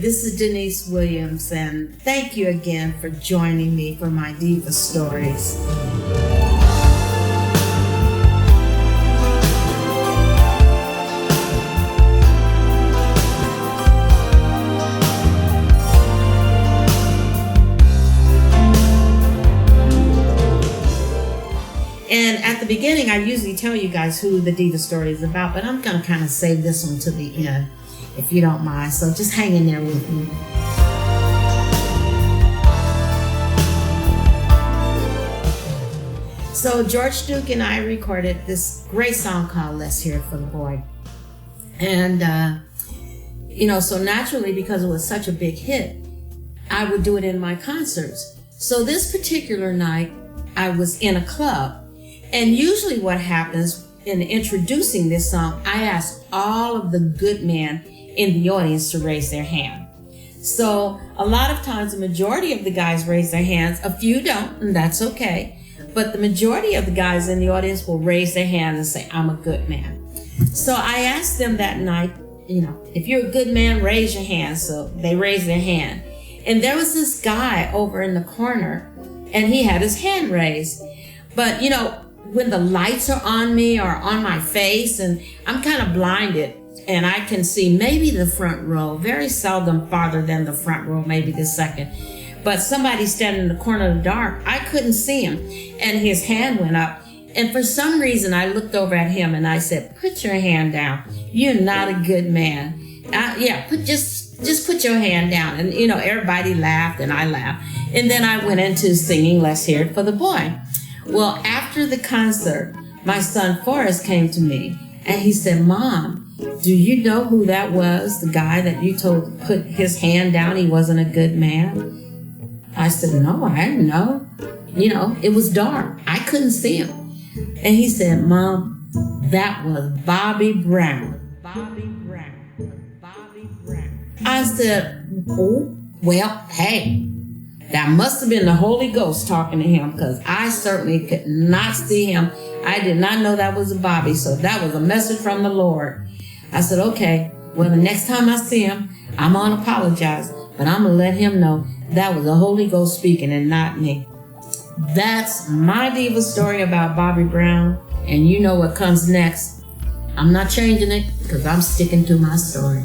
This is Deniece Williams, and thank you again for joining me for my Diva Stories. And at the beginning, I usually tell you guys who the Diva Story is about, but I'm going to kind of save this one to the end, if you don't mind. So just hang in there with me. So George Duke and I recorded this great song called Let's Hear It for the Boy. And, so naturally, because it was such a big hit, I would do it in my concerts. So this particular night, I was in a club. And usually what happens in introducing this song, I ask all of the good men in the audience to raise their hand. So a lot of times the majority of the guys raise their hands. A few don't, and that's okay. But the majority of the guys in the audience will raise their hand and say, I'm a good man. So I asked them that night, if you're a good man, raise your hand. So they raised their hand. And there was this guy over in the corner, and he had his hand raised. But, when the lights are on me or on my face, and I'm kind of blinded, and I can see maybe the front row, very seldom farther than the front row, maybe the second. But somebody standing in the corner of the dark, I couldn't see him, and his hand went up. And for some reason, I looked over at him and I said, put your hand down. You're not a good man. Just put your hand down. And, everybody laughed and I laughed. And then I went into singing Let's Hear It for the Boy. Well, after the concert, my son Forrest came to me and he said, Mom, do you know who that was? The guy that you told to put his hand down, he wasn't a good man? I said, no, I didn't know. It was dark. I couldn't see him. And he said, Mom, that was Bobby Brown. Bobby Brown. Bobby Brown. I said, oh, well, hey. That must have been the Holy Ghost talking to him, because I certainly could not see him. I did not know that was a Bobby, so that was a message from the Lord. I said, okay, well, the next time I see him, I'm going to apologize, but I'm going to let him know that was the Holy Ghost speaking and not me. That's my Diva Story about Bobby Brown, and you know what comes next. I'm not changing it, because I'm sticking to my story.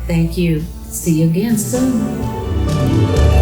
Thank you. See you again soon.